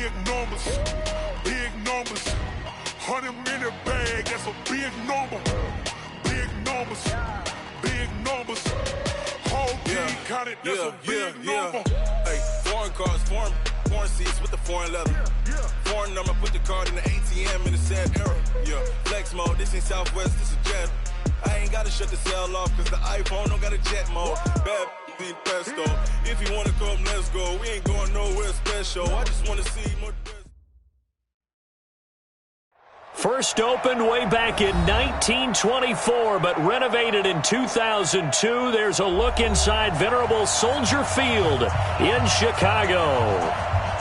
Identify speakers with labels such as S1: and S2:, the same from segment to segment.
S1: big numbers, big numbers. 100 minute bag, that's a big number. Big numbers, big numbers. Whole team counted, that's a big number.
S2: Hey, foreign cars, foreign seats with the foreign leather. Foreign number, put the card in the ATM in the sad era. Yeah, flex mode, this ain't Southwest, this is jet. I ain't gotta shut the cell off, cause the iPhone don't got a jet mode. Bad beat pesto. If you wanna come, let's go. We ain't going nowhere special. I just wanna see more.
S3: First opened way back in 1924, but renovated in 2002. There's a look inside venerable Soldier Field in Chicago.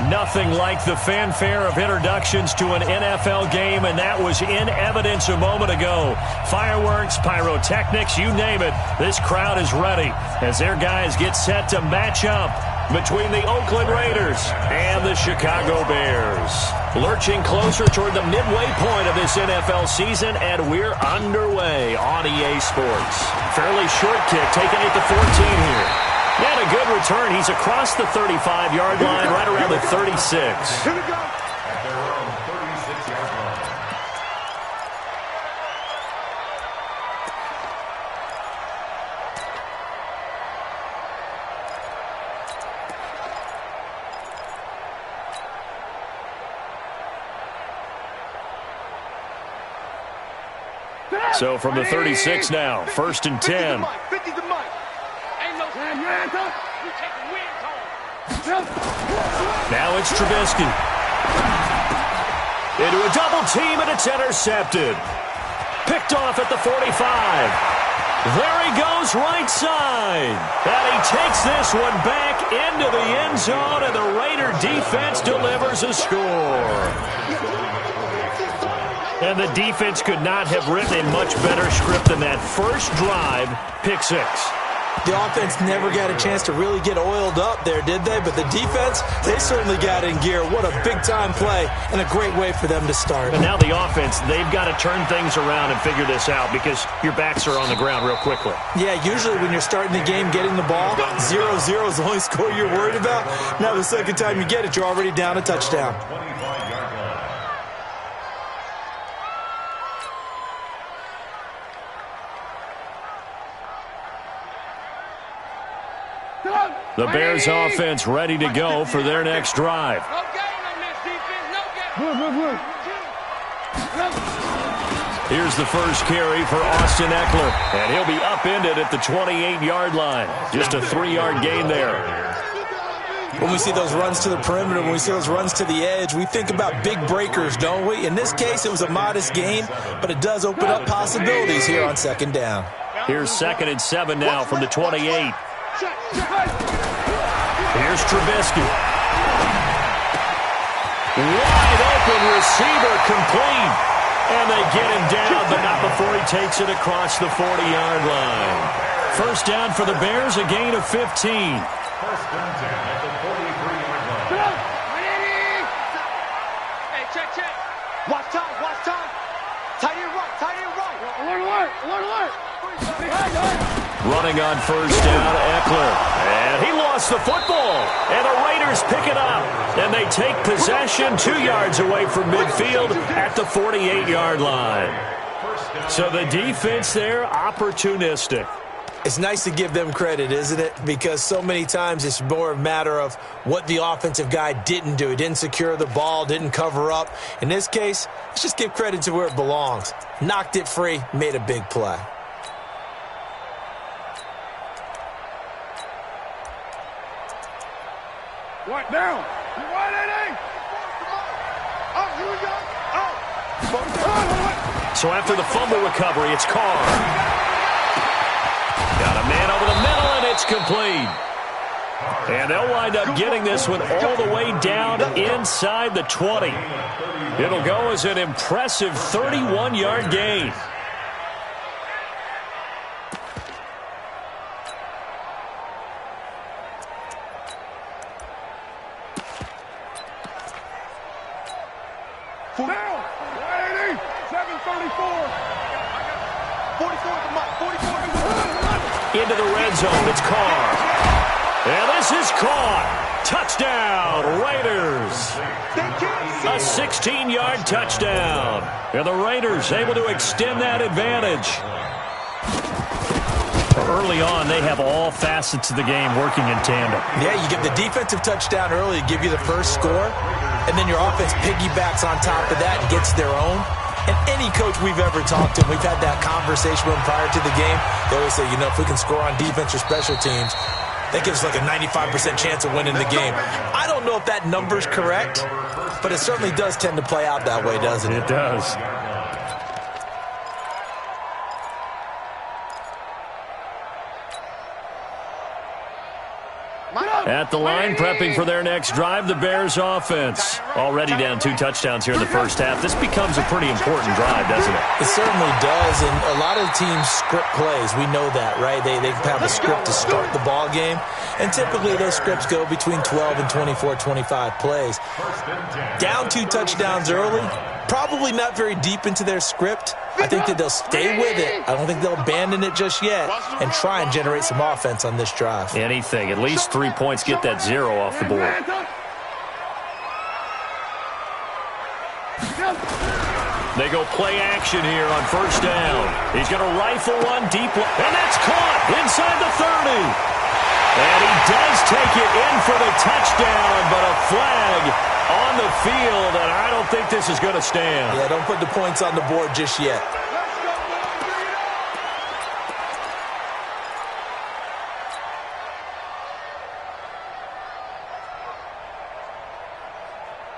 S3: Nothing like the fanfare of introductions to an NFL game, and that was in evidence a moment ago. Fireworks, pyrotechnics, you name it. This crowd is ready as their guys get set to match up between the Oakland Raiders and the Chicago Bears. Lurching closer toward the midway point of this NFL season, and we're underway on EA Sports. Fairly short kick, taking it to 14 here. And a good return. He's across the 35-yard line, right around the 36.
S4: Here we go.
S5: At their own 36-yard line.
S3: So from the 36 now, 1st and 10.
S4: 50 to Mike. Ain't no time. You take the wins home.
S3: Now it's Trubisky. Into a double team, and it's intercepted. Picked off at the 45. There he goes, right side. And he takes this one back into the end zone, and the Raider defense delivers a score. And the defense could not have written a much better script than that. First drive, pick 6.
S6: The offense never got a chance to really get oiled up there, did they? But the defense, they certainly got in gear. What a big-time play and a great way for them to start.
S3: And now the offense, they've got to turn things around and figure this out because your backs are on the ground real quickly.
S6: Yeah, usually when you're starting the game getting the ball, 0-0 is the only score you're worried about. Now the second time you get it, you're already down a touchdown.
S5: 25-yard line.
S3: The Bears offense ready to go for their next drive.
S4: No game on this defense. No game.
S3: Here's the first carry for Austin Eckler, and he'll be upended at the 28-yard line. Just a 3-yard gain there.
S6: When we see those runs to the perimeter, when we see those runs to the edge, we think about big breakers, don't we? In this case, it was a modest gain, but it does open up possibilities here on second down.
S3: Here's 2nd and 7 now from the 28. Here's Trubisky. Wide open receiver, complete. And they get him down, but not before he takes it across the 40-yard line. First down for the Bears, a gain of 15.
S5: First and 10 at the 43-yard line.
S4: Hey, check. Watch time. Tight end right. Alert.
S3: Running on first down, Eckler. And he lost the football. And the Raiders pick it up. And they take possession 2 yards away from midfield at the 48-yard line. So the defense there, opportunistic.
S6: It's nice to give them credit, isn't it? Because so many times it's more a matter of what the offensive guy didn't do. He didn't secure the ball, didn't cover up. In this case, let's just give credit to where it belongs. Knocked it free, made a big play.
S4: Right down. Right, Eddie. Oh, here we go.
S3: So after the fumble recovery, it's Carr. Got a man over the middle, and it's complete. And they'll wind up getting this one all the way down inside the 20. It'll go as an impressive 31-yard gain.
S4: Down. 80. 734. 44 to Mike. 44 to
S3: Into the red zone, it's Carr. And this is caught. Touchdown, Raiders. 16-yard touchdown. And the Raiders able to extend that advantage. Early on, they have all facets of the game working in tandem.
S6: Yeah, you get the defensive touchdown early to give you the first score, and then your offense piggybacks on top of that and gets their own. And any coach we've ever talked to, we've had that conversation with them prior to the game. They always say, if we can score on defense or special teams, that gives like a 95% chance of winning the game. I don't know if that number's correct, but it certainly does tend to play out that way, doesn't it?
S3: It does. At the line, prepping for their next drive, the Bears offense. Already down 2 touchdowns here in the first half. This becomes a pretty important drive, doesn't it?
S6: It certainly does, and a lot of teams script plays. We know that, right? They have a script to start the ball game, and typically those scripts go between 12 and 24, 25 plays. Down 2 touchdowns early, probably not very deep into their script. I think that they'll stay with it. I don't think they'll abandon it just yet and try and generate some offense on this drive.
S3: Anything. At least 3 points, get that 0 off the board. They go play action here on first down. He's going to rifle one deep, and that's caught inside the 30. And he does take it in for the touchdown, but a flag on the field, and I don't think this is going to stand.
S6: Yeah, don't put the points on the board just yet.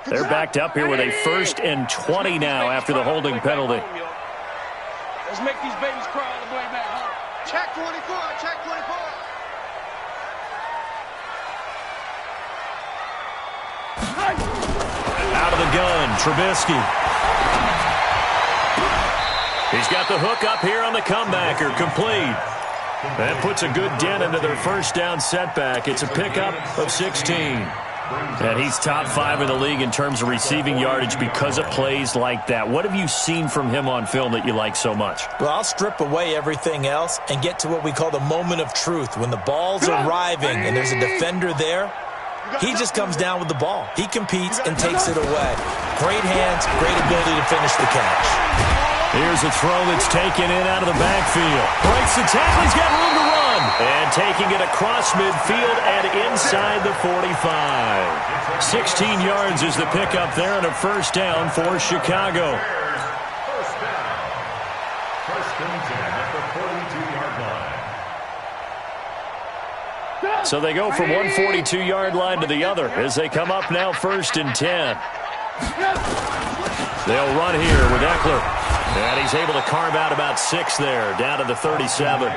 S3: They're backed up here with a 1st and 20 now after the holding penalty.
S4: Let's make these babies cry all the way back home. Check 24, check 24.
S3: Out of the gun, Trubisky. He's got the hook up here on the comebacker, complete. That puts a good dent into their first down setback. It's a pickup of 16. And he's top 5 in the league in terms of receiving yardage because of plays like that. What have you seen from him on film that you like so much?
S6: Well, I'll strip away everything else and get to what we call the moment of truth. When the ball's arriving and there's a defender there, he just comes down with the ball. He competes and takes it away. Great hands, great ability to finish the catch.
S3: Here's a throw that's taken in out of the backfield. Breaks the tackle, he's got room to run. And taking it across midfield and inside the 45. 16 yards is the pickup there on a first down for Chicago.
S5: First and 10 at the 42-yard line.
S3: So they go from one 42-yard line to the other as they come up now 1st and 10. They'll run here with Eckler. And he's able to carve out about 6 there, down to the 37.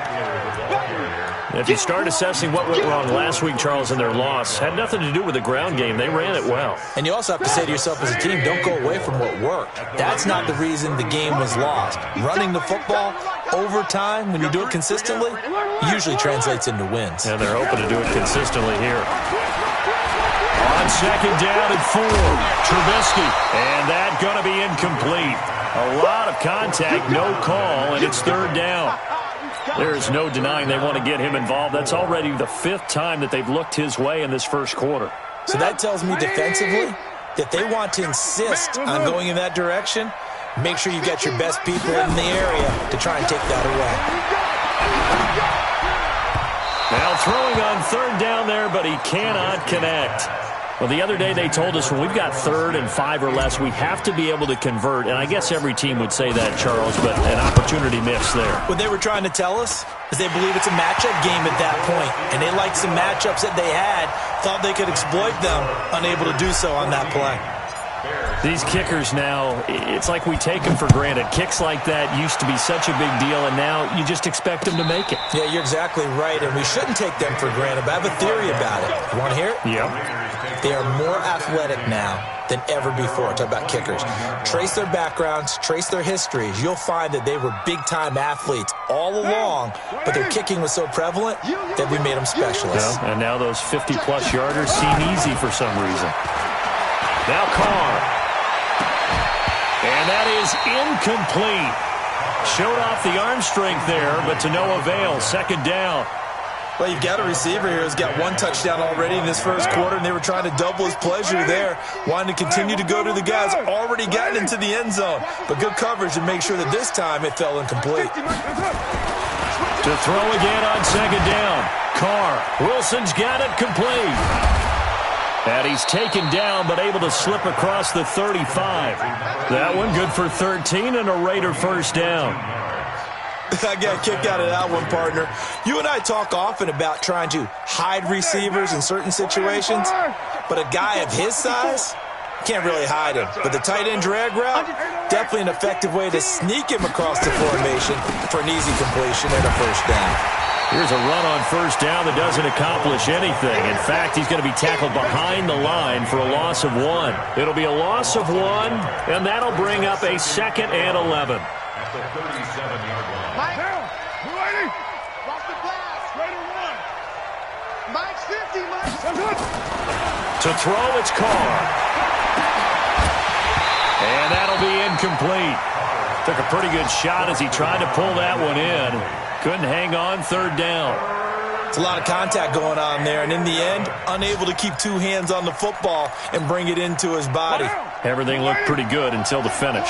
S3: If you start assessing what went wrong last week, Charles, in their loss, had nothing to do with the ground game. They ran it well.
S6: And you also have to say to yourself as a team, don't go away from what worked. That's not the reason the game was lost. Running the football over time, when you do it consistently, usually translates into wins.
S3: And they're hoping to do it consistently here. On second down and 4, Trubisky. And that going to be incomplete. A lot of contact, no call, and it's 3rd down. There is no denying they want to get him involved. That's already the 5th time that they've looked his way in this first quarter.
S6: So that tells me defensively that they want to insist on going in that direction. Make sure you got your best people in the area to try and take that away.
S3: Now throwing on 3rd down there, but he cannot connect. Well, the other day they told us when we've got 3rd and 5 or less, we have to be able to convert. And I guess every team would say that, Charles, but an opportunity missed there.
S6: What they were trying to tell us is they believe it's a matchup game at that point. And they liked some matchups that they had, thought they could exploit them, unable to do so on that play.
S3: These kickers now, it's like we take them for granted. Kicks like that used to be such a big deal, and now you just expect them to make it.
S6: Yeah, you're exactly right, and we shouldn't take them for granted, but I have a theory about it. You want to hear it?
S3: Yeah.
S6: They are more athletic now than ever before. Talk about kickers. Trace their backgrounds, trace their histories. You'll find that they were big-time athletes all along, but their kicking was so prevalent that we made them specialists.
S3: Yeah, and now those 50-plus yarders seem easy for some reason. Now Carr. And that is incomplete. Showed off the arm strength there, but to no avail. 2nd down.
S6: Well, you've got a receiver here who's got one touchdown already in this first quarter, and they were trying to double his pleasure there, wanting to continue to go to the guys already gotten into the end zone. But good coverage to make sure that this time it fell incomplete.
S3: To throw again on second down. Carr. Wilson's got it complete. And he's taken down but able to slip across the 35. That one good for 13 and a Raider first down.
S6: I got a kick out of that one, partner. You and I talk often about trying to hide receivers in certain situations, but a guy of his size can't really hide him. But the tight end drag route, definitely an effective way to sneak him across the formation for an easy completion and a first down.
S3: Here's a run on first down that doesn't accomplish anything. In fact, he's going to be tackled behind the line for a loss of 1. It'll be a loss of 1, and that'll bring up a 2nd and 11.
S5: At the 37-yard line.
S4: Mike, you ready? Cross the glass. Raider 1. Mike's 50, Mike.
S3: To throw, it's Carr. And that'll be incomplete. Took a pretty good shot as he tried to pull that one in. Couldn't hang on, third down.
S6: It's a lot of contact going on there, and in the end, unable to keep two hands on the football and bring it into his body.
S3: Everything looked pretty good until the finish.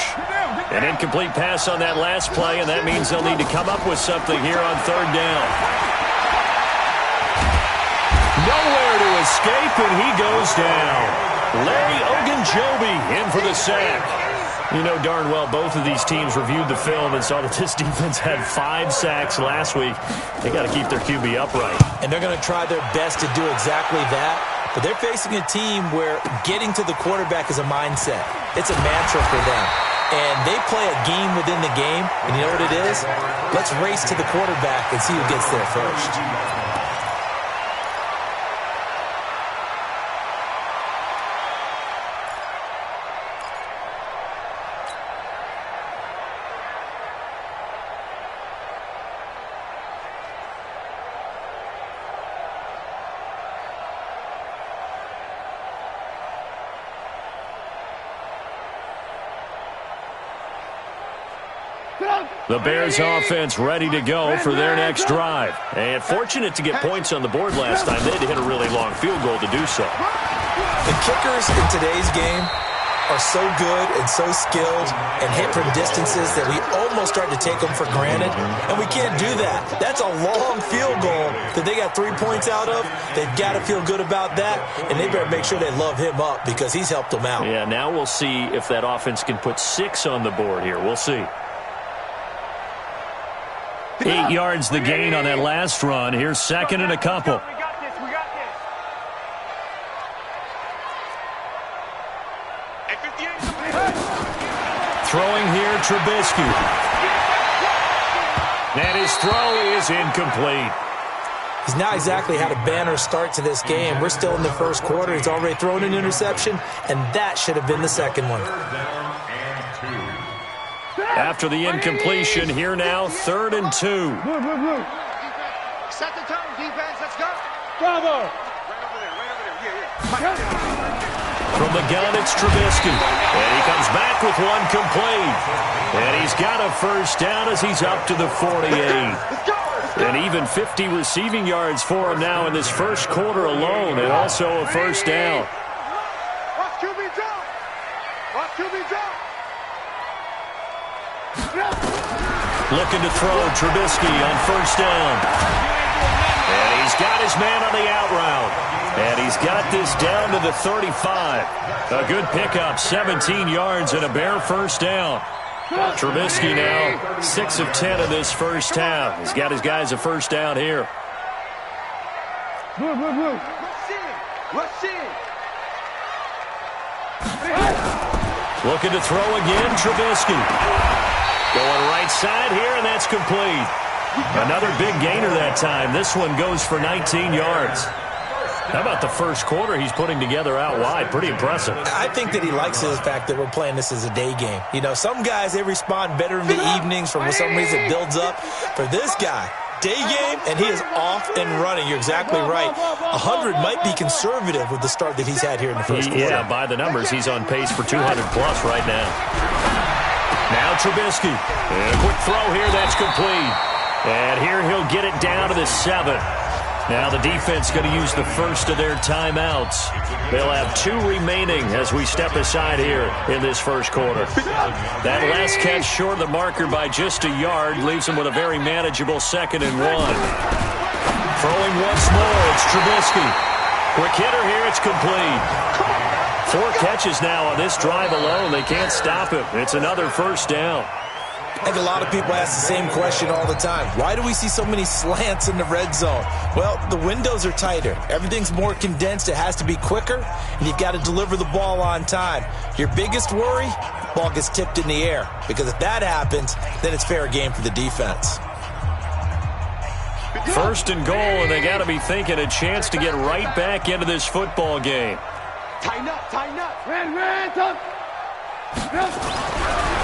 S3: An incomplete pass on that last play, and that means they'll need to come up with something here on third down. Nowhere to escape, and he goes down. Larry Ogunjobi in for the sack. You know darn well both of these teams reviewed the film and saw that this defense had 5 sacks last week. They got to keep their QB upright.
S6: And they're going to try their best to do exactly that. But they're facing a team where getting to the quarterback is a mindset. It's a mantra for them. And they play a game within the game. And you know what it is? Let's race to the quarterback and see who gets there first.
S3: The Bears offense ready to go for their next drive. And fortunate to get points on the board last time. They had to hit a really long field goal to do so.
S6: The kickers in today's game are so good and so skilled and hit from distances that we almost start to take them for granted. And we can't do that. That's a long field goal that they got 3 points out of. They've got to feel good about that. And they better make sure they love him up because he's helped them out.
S3: Yeah, now we'll see if that offense can put 6 on the board here. We'll see. 8 yards the gain on that last run. Here's second and a couple.
S4: We got this. We got this.
S3: Throwing here, Trubisky. And his throw is incomplete.
S6: He's not exactly had a banner start to this game. We're still in the first quarter. He's already thrown an interception, and that should have been the second one.
S3: After the incompletion, here now, 3rd and 2.
S4: Set the tone, defense. Let's go.
S7: Bravo.
S3: From the gun, it's Trubisky. And he comes back with one complete. And he's got a first down as he's up to the 48. And even 50 receiving yards for him now in this first quarter alone, and also a first down.
S4: Watch QB drop. Watch QB drop.
S3: Looking to throw, Trubisky on first down. And he's got his man on the out route. And he's got this down to the 35. A good pickup, 17 yards and a bare first down. Trubisky now 6 of 10 in this first half. He's got his guys a first down here.
S4: Let's see.
S3: Looking to throw again, Trubisky. Going right side here, and that's complete. Another big gainer that time. This one goes for 19 yards. How about the first quarter he's putting together out wide? Pretty impressive.
S6: I think that he likes the fact that we're playing this as a day game. You know, some guys, they respond better in the evenings. For some reason, it builds up. For this guy, day game, and he is off and running. You're exactly right. 100 might be conservative with the start that he's had here in the first quarter.
S3: Yeah, by the numbers, he's on pace for 200-plus right now. Now Trubisky. And a quick throw here, that's complete. And here he'll get it down to the 7. Now the defense going to use the first of their timeouts. They'll have 2 remaining as we step aside here in this first quarter. That last catch short of the marker by just a yard leaves them with a very manageable 2nd and 1. Throwing once more, it's Trubisky. Quick hitter here, it's complete. 4 catches now on this drive alone. They can't stop him. It's another first down.
S6: I think a lot of people ask the same question all the time. Why do we see so many slants in the red zone? Well, the windows are tighter. Everything's more condensed. It has to be quicker, and you've got to deliver the ball on time. Your biggest worry, ball gets tipped in the air, because if that happens, then it's fair game for the defense.
S3: First and goal, and they got to be thinking a chance to get right back into this football game.
S4: Tighten up, tighten up. Ran, tough.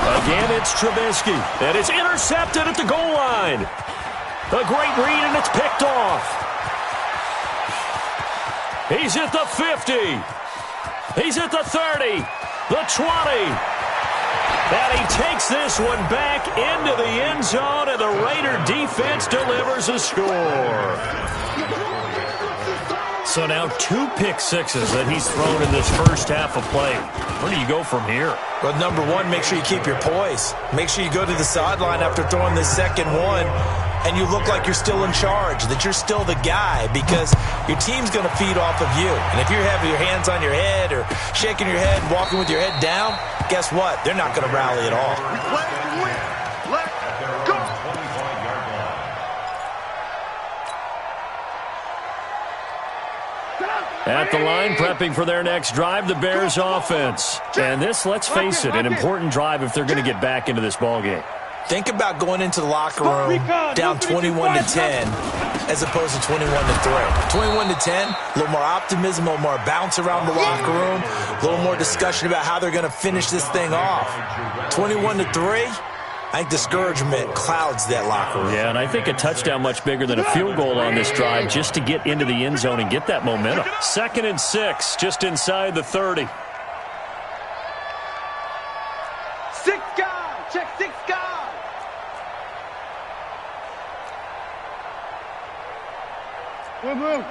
S3: Again, it's Trubisky, and it's intercepted at the goal line. A great read, and it's picked off. He's at the 50. He's at the 30, the 20. And he takes this one back into the end zone, and the Raider defense delivers a score. So now 2 pick sixes that he's thrown in this first half of play. Where do you go from here?
S6: Well, number one, make sure you keep your poise. Make sure you go to the sideline after throwing this second one, and you look like you're still in charge, that you're still the guy, because your team's going to feed off of you. And if you're having your hands on your head or shaking your head and walking with your head down, guess what? They're not going to rally at all.
S4: Let's go.
S3: At the line, prepping for their next drive, the Bears offense. And this, let's face it, an important drive if they're going to get back into this ballgame.
S6: Think about going into the locker room down 21-10 as opposed to 21-3. 21-10, a little more optimism, a little more bounce around the locker room, a little more discussion about how they're going to finish this thing off. 21-3, I think discouragement clouds that locker room.
S3: Yeah, and I think a touchdown much bigger than a field goal on this drive just to get into the end zone and get that momentum. 2nd and 6, just inside the 30.
S4: 6 guys. Check 6 guys. Move.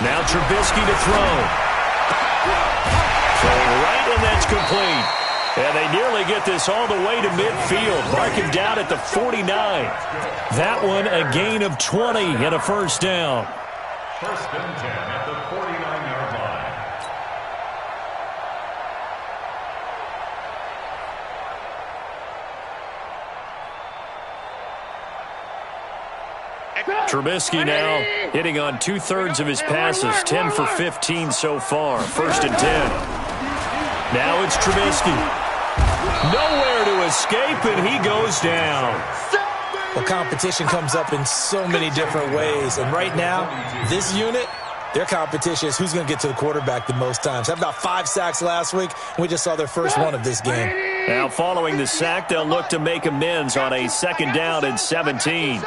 S3: Now Trubisky to throw. Throwing right, and that's complete. And they nearly get this all the way to midfield. Mark him down at the 49. That one a gain of 20 and a first down.
S5: First and 10 at the 49-yard line.
S3: Trubisky now hitting on 2/3 of his passes, 10 for 15 so far. 1st and 10. Now it's Trubisky. Nowhere to escape, and he goes down.
S6: Well, competition comes up in so many different ways. And right now, this unit, their competition is who's going to get to the quarterback the most times. Had about 5 sacks last week, and we just saw their first one of this game.
S3: Now following the sack, they'll look to make amends on a 2nd down and 17.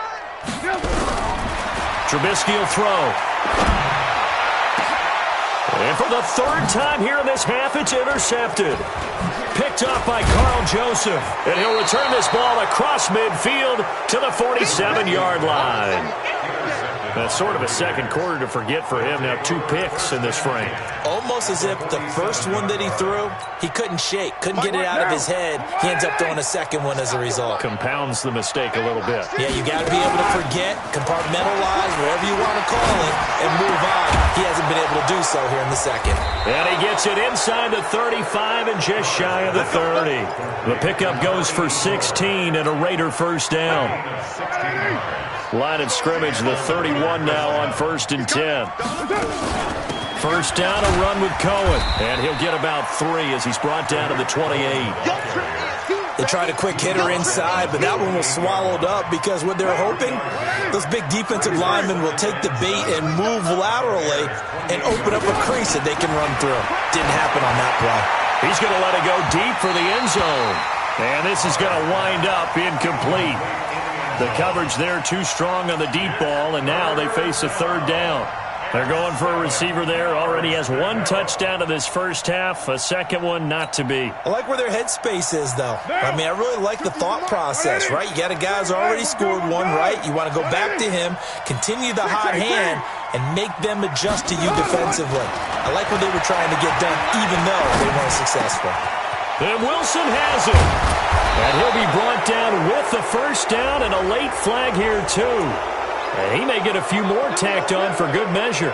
S3: Trubisky will throw. And for the 3rd time here in this half, it's intercepted. Picked up by Carl Joseph. And he'll return this ball across midfield to the 47-yard line. That's sort of a second quarter to forget for him. Now 2 picks in this frame.
S6: Almost as if the first one that he threw, he couldn't shake, couldn't get it out of his head. He ends up throwing a second one as a result.
S3: Compounds the mistake a little bit.
S6: Yeah, you got to be able to forget, compartmentalize, whatever you want to call it, and move on. He hasn't been able to do so here in the second.
S3: And he gets it inside the 35 and just shy of the 30. The pickup goes for 16 and a Raider first down. Line of scrimmage, the 31 now on 1st and 10. First down, a run with Cohen. And he'll get about 3 as he's brought down to the 28.
S6: They tried a quick hitter inside, but that one was swallowed up because what they're hoping, those big defensive linemen will take the bait and move laterally and open up a crease that they can run through. Didn't happen on that play.
S3: He's going to let it go deep for the end zone. And this is going to wind up incomplete. The coverage there too strong on the deep ball, and now they face a 3rd down. They're going for a receiver there. Already has one touchdown in this first half. A second one not to be.
S6: I like where their headspace is, though. I mean, I really like the thought process, right? You got a guy who's already scored one, right? You want to go back to him, continue the hot hand, and make them adjust to you defensively. I like what they were trying to get done, even though they weren't successful.
S3: And Wilson has it. And he'll be brought down with the first down and a late flag here, too. And he may get a few more tacked on for good measure.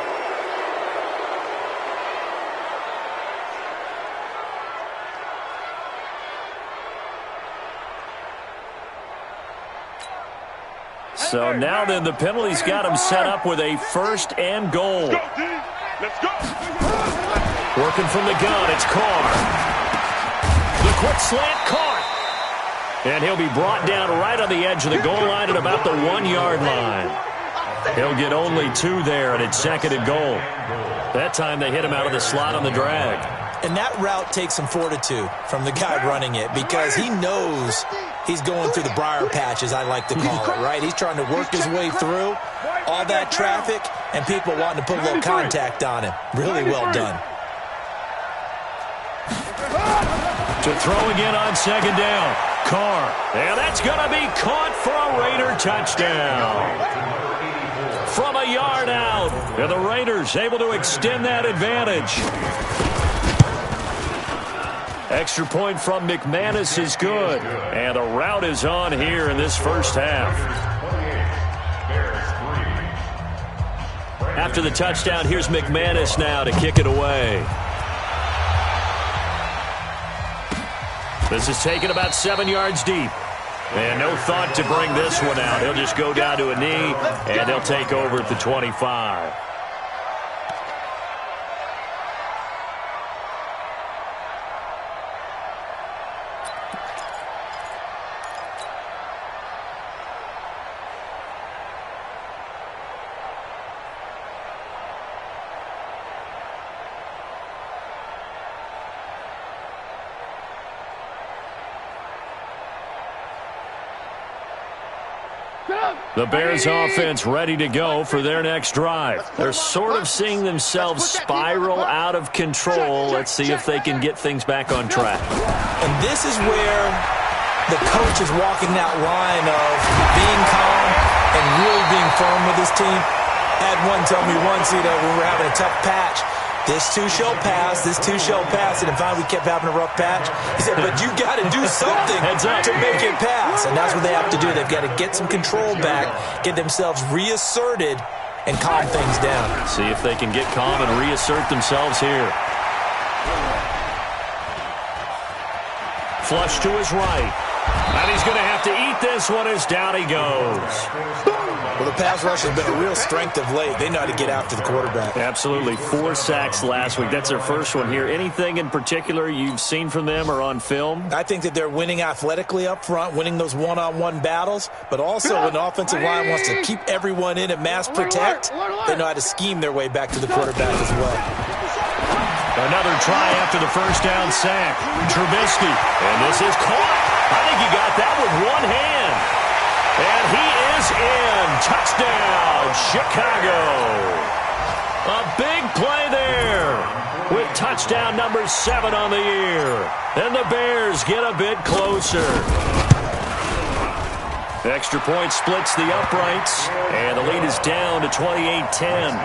S3: So now then, the penalty's got him set up with a first and goal.
S1: Let's go.
S3: Working from the gun, it's Carr. The quick slant caught. And he'll be brought down right on the edge of the goal line at about the 1-yard line. He'll get only 2 there, and it's second and goal. That time they hit him out of the slot on the drag.
S6: And that route takes some fortitude from the guy running it because he knows he's going through the briar patch, as I like to call it, right? He's trying to work his way through all that traffic and people wanting to put a little contact on him. Really well done.
S3: To throw again on second down. Carr. And that's going to be caught for a Raider touchdown. From a yard out. And the Raiders able to extend that advantage. Extra point from McManus is good. And a rout is on here in this first half. After the touchdown, here's McManus now to kick it away. This is taken about 7 yards deep. And no thought to bring this one out. He'll just go down to a knee, and he'll take over at the 25. The Bears offense ready to go for their next drive. They're sort of seeing themselves spiral out of control. Let's see if they can get things back on track.
S6: And this is where the coach is walking that line of being calm and really being firm with his team. I had one tell me once, when we were having a tough patch, this too shall pass, this too shall pass, and finally we kept having a rough patch. He said, but you got to do something to make it pass, and that's what they have to do. They've got to get some control back, get themselves reasserted, and calm things down.
S3: See if they can get calm and reassert themselves here. Flush to his right. And he's going to have to eat this one as down he goes.
S6: Well, the pass rush has been a real strength of late. They know how to get after the quarterback.
S3: Absolutely. 4 sacks last week. That's their first one here. Anything in particular you've seen from them or on film?
S6: I think that they're winning athletically up front, winning those one-on-one battles, but also when the offensive line wants to keep everyone in and mass protect, they know how to scheme their way back to the quarterback as well.
S3: Another try after the first down sack. Trubisky. And this is caught. I think he got that with one hand. And he is in. Touchdown, Chicago. A big play there with touchdown number 7 on the year. And the Bears get a bit closer. Extra point splits the uprights. And the lead is down to 28-10.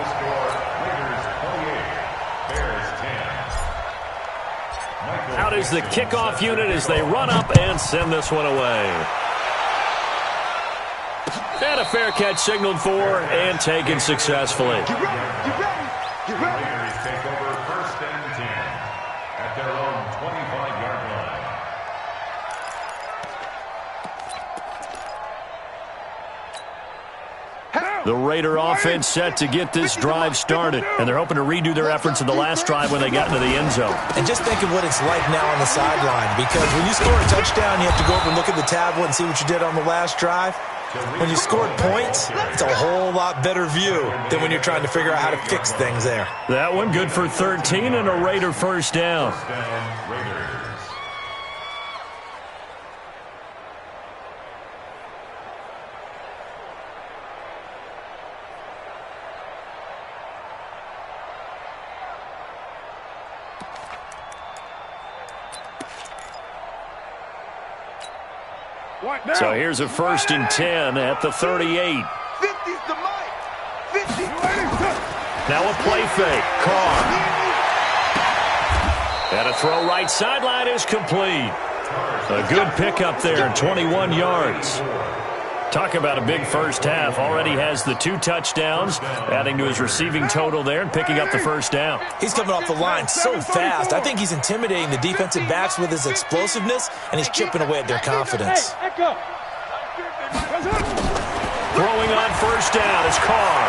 S3: Out is the kickoff unit as they run up and send this one away. And a fair catch signaled for and taken successfully.
S5: Get ready. Raiders take over first and 10 at their own 25-yard line.
S3: The Raider offense set to get this drive started. And they're hoping to redo their efforts in the last drive when they got into the end zone.
S6: And just think of what it's like now on the sideline. Because when you score a touchdown, you have to go over and look at the tablet and see what you did on the last drive. When you scored points, it's a whole lot better view than when you're trying to figure out how to fix things there.
S3: That one good for 13 and a Raider first down. So here's a 1st and 10 at the 38.
S4: 50's the mic. 50.
S3: Now a play fake. Carr. And a throw right sideline is complete. A good pickup there, 21 yards. Talk about a big first half. Already has the 2 touchdowns, adding to his receiving total there and picking up the first down.
S6: He's coming off the line so fast. I think he's intimidating the defensive backs with his explosiveness, and he's chipping away at their confidence.
S3: Throwing on first down is Carr.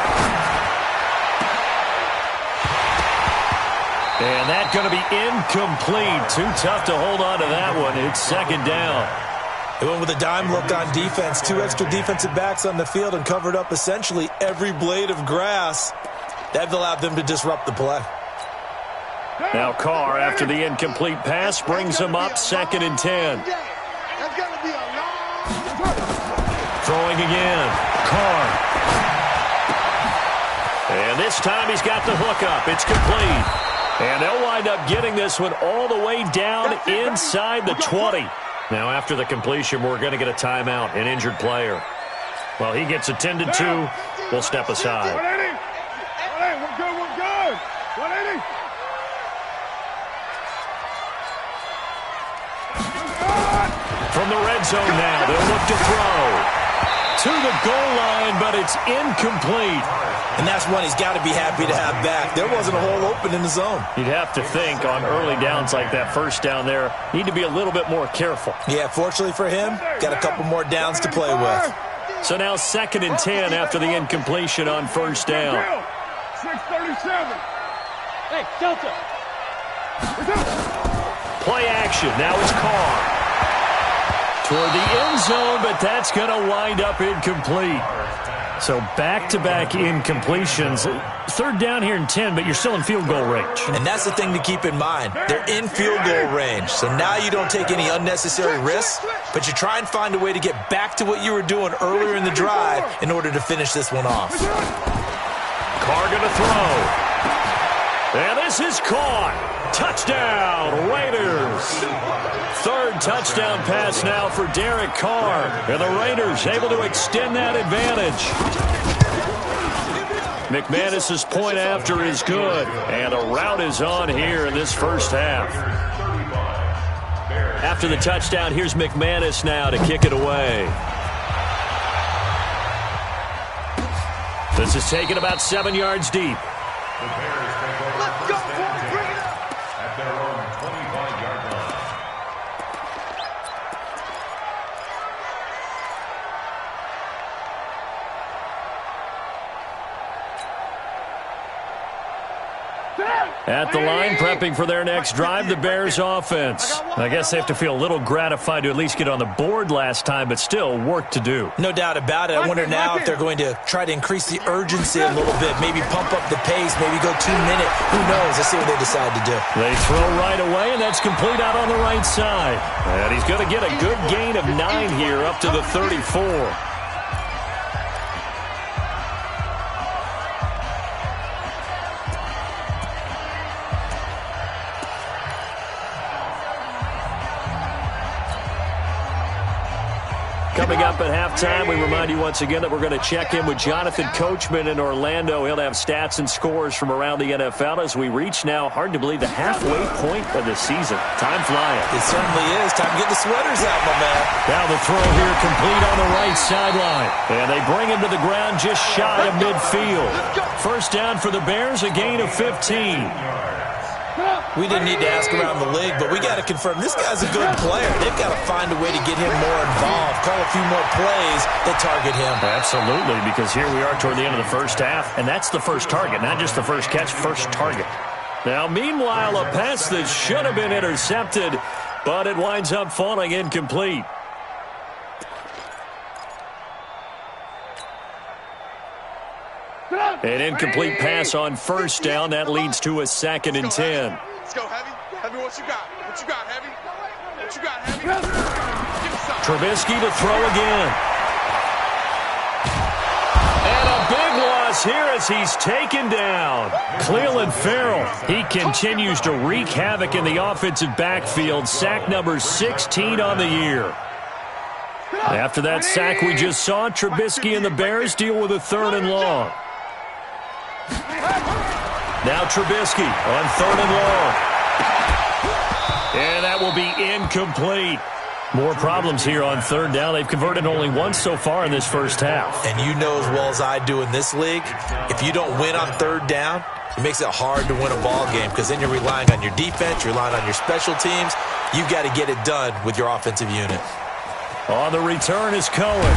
S3: And that's going to be incomplete. Too tough to hold on to that one. It's 2nd down.
S6: They went with a dime look on defense. 2 extra defensive backs on the field and covered up essentially every blade of grass. That allowed them to disrupt the play.
S3: Now Carr, after the incomplete pass, brings him up 2nd and 10. Throwing again. Carr. And this time he's got the hookup. It's complete. And they'll wind up getting this one all the way down inside the 20. Now, after the completion, we're going to get a timeout, an injured player. Well, he gets attended to. We'll step aside.
S4: 180. We're good. 180.
S3: From the red zone now, they'll look to throw. To the goal line, but it's incomplete.
S6: And that's one he's got to be happy to have back. There wasn't a hole open in the zone.
S3: You'd have to think on early downs like that, first down there, need to be a little bit more careful.
S6: Yeah, fortunately for him, got a couple more downs to play with.
S3: So now 2nd and 10 after the incompletion on first down.
S4: 6:37. Hey, Delta.
S3: Play action. Now it's Carr. Toward the end zone, but that's going to wind up incomplete. So back-to-back incompletions. 3rd down here and 10, but you're still in field goal range.
S6: And that's the thing to keep in mind. They're in field goal range. So now you don't take any unnecessary risks, but you try and find a way to get back to what you were doing earlier in the drive in order to finish this one off.
S3: Carr going to throw. And this is caught. Touchdown, Raiders. 3rd touchdown pass now for Derek Carr. And the Raiders able to extend that advantage. McManus's point after is good. And a rout is on here in this first half. After the touchdown, here's McManus now to kick it away. This is taken about 7 yards deep.
S4: Let's go, boys. Bring it up.
S5: At their own 25-yard line.
S3: At the line, prepping for their next drive, the Bears offense. I guess they have to feel a little gratified to at least get on the board last time, but still work to do.
S6: No doubt about it. I wonder now if they're going to try to increase the urgency a little bit, maybe pump up the pace, maybe go 2-minute. Who knows? Let's see what they decide to do.
S3: They throw right away, and that's complete out on the right side. And he's going to get a good gain of 9 here up to the 34. Coming up at halftime, we remind you once again that we're going to check in with Jonathan Coachman in Orlando. He'll have stats and scores from around the NFL as we reach now, hard to believe, the halfway point of the season. Time flying.
S6: It certainly is. Time to get the sweaters out, my man.
S3: Now the throw here complete on the right sideline. And they bring him to the ground just shy of midfield. First down for the Bears, a gain of 15.
S6: We didn't need to ask around the league, but we got to confirm this guy's a good player. They've got to find a way to get him more involved, call a few more plays that target him.
S3: Absolutely, because here we are toward the end of the first half, and that's the first target, not just the first catch, first target. Now, meanwhile, a pass that should have been intercepted, but it winds up falling incomplete. An incomplete pass on first down. That leads to a 2nd and 10.
S4: Let's go, Heavy. Heavy, what you got? What you got, Heavy? What you got, Heavy? Give me some.
S3: Trubisky to throw again. And a big loss here as he's taken down. Clelin Ferrell, he continues to wreak havoc in the offensive backfield. Sack number 16 on the year. After that sack we just saw, Trubisky and the Bears deal with a 3rd and long. Now Trubisky on 3rd and long. And that will be incomplete. More problems here on 3rd down. They've converted only once so far in this first half.
S6: And you know as well as I do in this league, if you don't win on 3rd down, it makes it hard to win a ball game because then you're relying on your defense, you're relying on your special teams. You've got to get it done with your offensive unit.
S3: On the return is Cohen.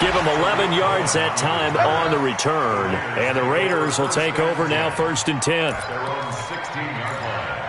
S3: Give him 11 yards that time on the return. And the Raiders will take over now 1st and 10.
S5: Their own 16-yard line.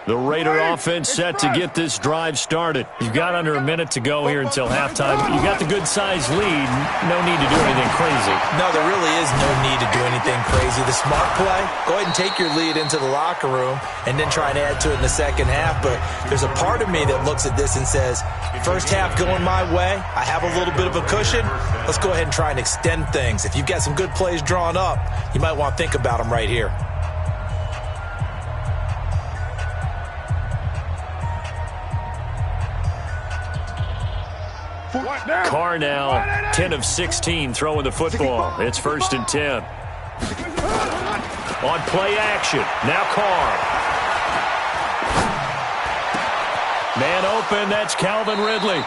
S3: The Raider offense set to get this drive started. You've got under a minute to go here until halftime. You've got the good-sized lead. No need to do anything crazy.
S6: No, there really is no need to do anything crazy. The smart play, go ahead and take your lead into the locker room and then try and add to it in the second half. But there's a part of me that looks at this and says, first half going my way, I have a little bit of a cushion. Let's go ahead and try and extend things. If you've got some good plays drawn up, you might want to think about them right here.
S3: Carr now 10 of 16 throwing the football. It's 1st and 10. On play action. Now Carr. Man open. That's Calvin Ridley.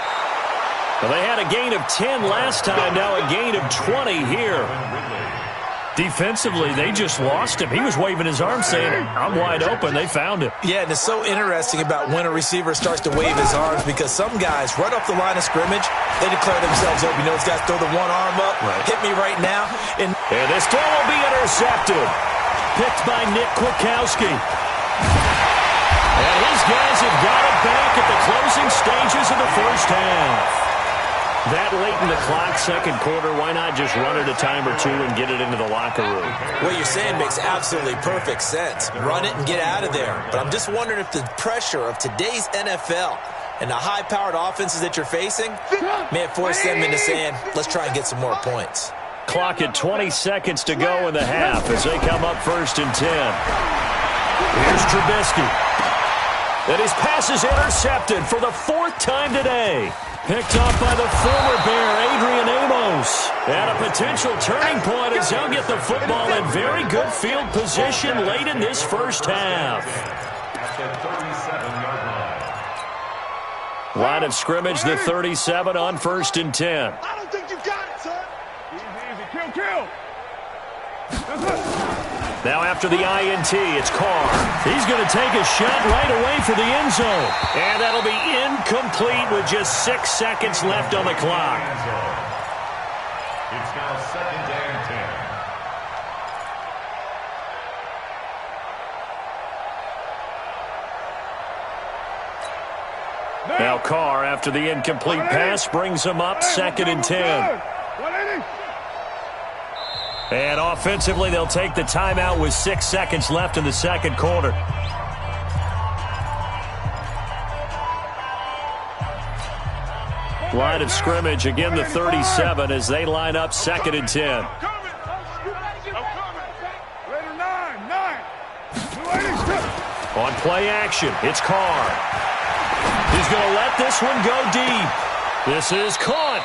S3: Well, they had a gain of 10 last time. Now a gain of 20 here. Defensively, they just lost him. He was waving his arms saying, I'm wide open. They found him.
S6: Yeah, and it's so interesting about when a receiver starts to wave his arms because some guys, right off the line of scrimmage, they declare themselves open. You know, these guys throw the one arm up, hit me right now. And
S3: this throw will be intercepted. Picked by Nick Kwiatkowski. And his guys have got it back at the closing stages of the first half. That late in the clock, second quarter, why not just run it a time or two and get it into the locker room?
S6: What you're saying makes absolutely perfect sense. Run it and get out of there. But I'm just wondering if the pressure of today's NFL and the high-powered offenses that you're facing may have forced them into saying, let's try and get some more points.
S3: Clock at 20 seconds to go in the half as they come up 1st and 10. Here's Trubisky. And his pass is intercepted for the 4th time today. Picked off by the former Bear, Adrian Amos. At a potential turning point as he'll get the football in very good field position late in this first half.
S5: At the 37-yard line.
S3: Line of scrimmage, the 37 on 1st and 10.
S4: I don't think you got it, son. Easy. Kill.
S3: Now after the INT, it's Carr. He's going to take a shot right away for the end zone. And that'll be incomplete with just 6 seconds left on the clock.
S5: It's now 2nd and 10.
S3: Now Carr, after the incomplete pass, brings him up 2nd and 10. And offensively, they'll take the timeout with 6 seconds left in the second quarter. Line of scrimmage, again the 37 as they line up 2nd and 10. On play action, it's Carr. He's going to let this one go deep. This is caught.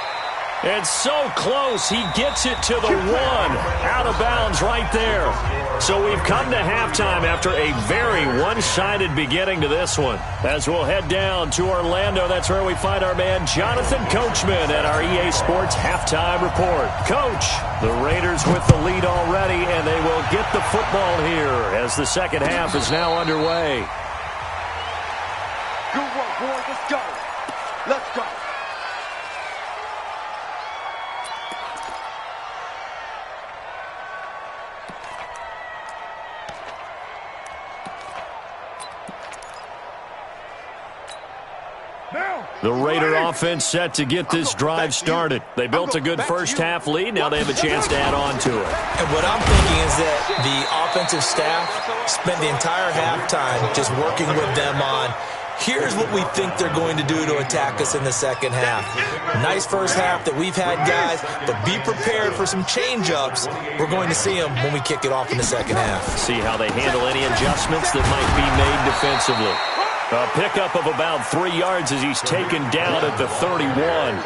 S3: And so close, he gets it to the 1. Out of bounds right there. So we've come to halftime after a very one-sided beginning to this one. As we'll head down to Orlando, that's where we find our man Jonathan Coachman at our EA Sports Halftime Report. Coach, the Raiders with the lead already, and they will get the football here as the second half is now underway.
S4: Good work, boys. Let's go. Let's go.
S3: The Raider offense set to get this drive started. They built a good first half lead. Now they have a chance to add on to it.
S6: And what I'm thinking is that the offensive staff spent the entire halftime just working with them on, Here's what we think they're going to do to attack us in the second half. Nice first half that we've had, guys, but be prepared for some change-ups. We're going to see them when we kick it off in the second half.
S3: See how they handle any adjustments that might be made defensively. A pickup of about 3 yards as he's taken down at the 31.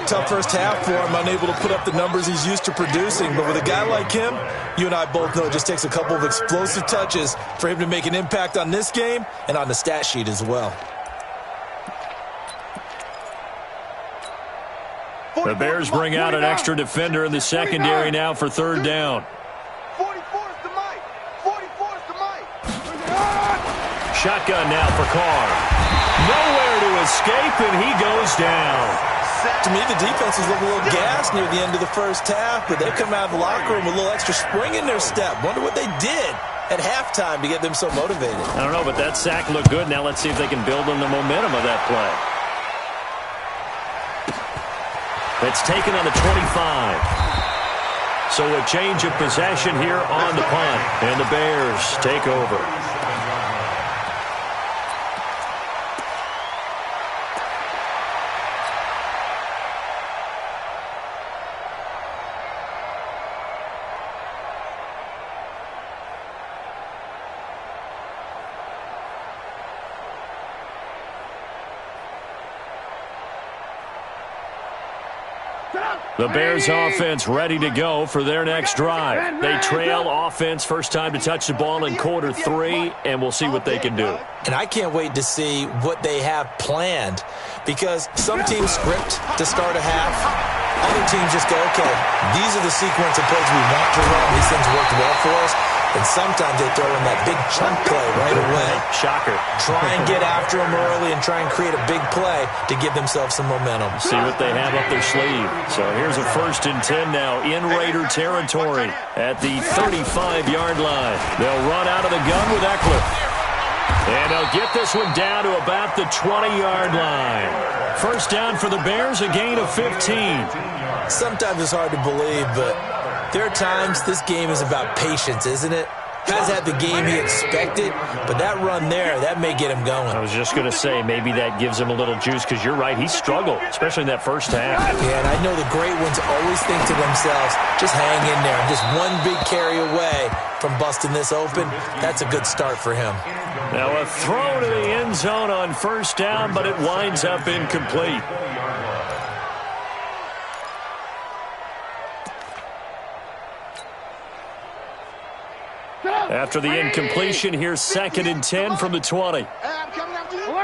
S6: Tough first half for him, unable to put up the numbers he's used to producing. But with a guy like him, you and I both know it just takes a couple of explosive touches for him to make an impact on this game and on the stat sheet as well.
S3: The Bears bring out an extra defender in the secondary now for third down.
S4: 44 is the Mike. 44 is the Mike.
S3: Shotgun now for Carr. Nowhere to escape, and he goes down.
S6: To me, the defense is looking a little gassed near the end of the first half, but they come out of the locker room with a little extra spring in their step. Wonder what they did at halftime to get them so motivated.
S3: I don't know, but that sack looked good. Now let's see if they can build on the momentum of that play. It's taken on the 25. So a change of possession here on the punt, and the Bears take over. The Bears offense ready to go for their next drive. They trail offense first time to touch the ball in quarter 3, and we'll see what they can do.
S6: And I can't wait to see what they have planned, because some teams script to start a half. Other teams just go, okay, these are the sequence of plays we want to run. These things worked well for us. And sometimes they throw in that big chunk play right away.
S3: Shocker.
S6: Try and get after them early and try and create a big play to give themselves some momentum.
S3: See what they have up their sleeve. So here's a 1st and 10 now in Raider territory at the 35-yard line. They'll run out of the gun with Eckler. And they'll get this one down to about the 20-yard line. First down for the Bears, a gain of 15.
S6: Sometimes it's hard to believe, but there are times this game is about patience, isn't it? Has had the game he expected, but that run there, that may get him going.
S3: I was just going to say, maybe that gives him a little juice, because you're right, he struggled, especially in that first half.
S6: Yeah, and I know the great ones always think to themselves, just hang in there. I'm just one big carry away from busting this open. That's a good start for him.
S3: Now a throw to the end zone on first down, but it winds up incomplete. After the incompletion, here's 2nd and 10 from the 20.
S4: Alert,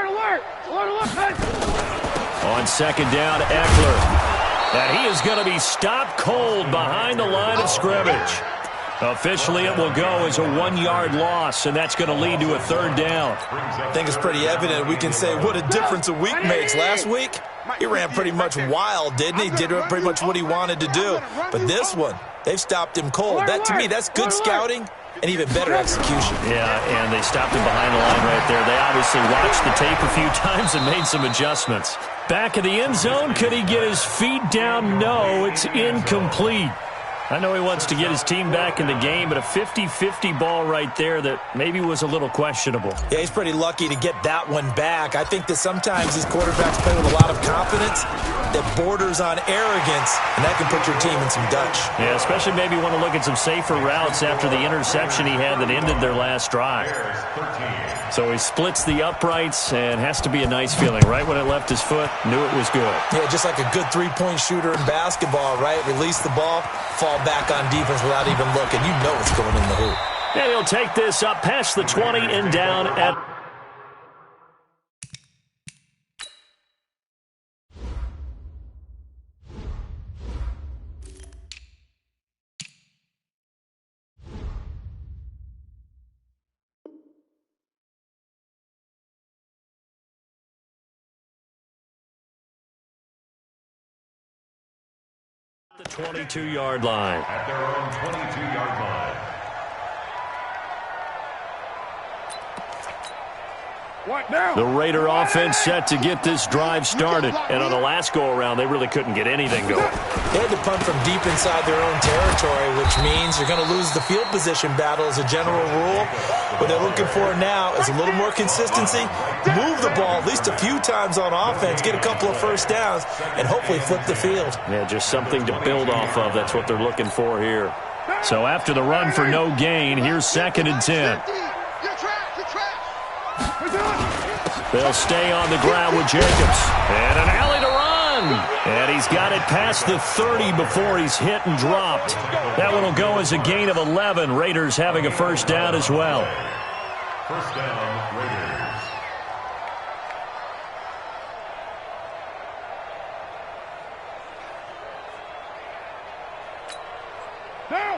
S4: alert! Alert, alert!
S3: On 2nd down, Eckler. And he is going to be stopped cold behind the line of scrimmage. Officially, it will go as a 1-yard loss, and that's going to lead to a 3rd down.
S6: I think it's pretty evident. We can say what a difference a week makes. Last week, he ran pretty much wild, didn't he? Did pretty much what he wanted to do. But this one, they've stopped him cold. That, to me, that's good scouting and even better execution.
S3: Yeah, and they stopped him behind the line right there. They obviously watched the tape a few times and made some adjustments. Back of the end zone, could he get his feet down? No, it's incomplete. I know he wants to get his team back in the game, but a 50-50 ball right there that maybe was a little questionable.
S6: Yeah, he's pretty lucky to get that one back. I think that sometimes these quarterbacks play with a lot of confidence that borders on arrogance, and that can put your team in some Dutch.
S3: Yeah, especially maybe want to look at some safer routes after the interception he had that ended their last drive. So he splits the uprights, and has to be a nice feeling. Right when it left his foot, knew it was good.
S6: Yeah, just like a good three-point shooter in basketball, right? Release the ball, fall back on defense without even looking. You know it's going in the hoop.
S3: And he'll take this up past the 20 and down at... the 22-yard line.
S5: At their own 22-yard line.
S3: The Raider offense set to get this drive started. And on the last go-around, they really couldn't get anything going.
S6: They had to punt from deep inside their own territory, which means you're going to lose the field position battle as a general rule. What they're looking for now is a little more consistency, move the ball at least a few times on offense, get a couple of first downs, and hopefully flip the field.
S3: Yeah, just something to build off of. That's what they're looking for here. So after the run for no gain, here's 2nd and 10. They'll stay on the ground with Jacobs. And an alley to run. And he's got it past the 30 before he's hit and dropped. That one will go as a gain of 11. Raiders having a first down as well.
S5: First down, Raiders.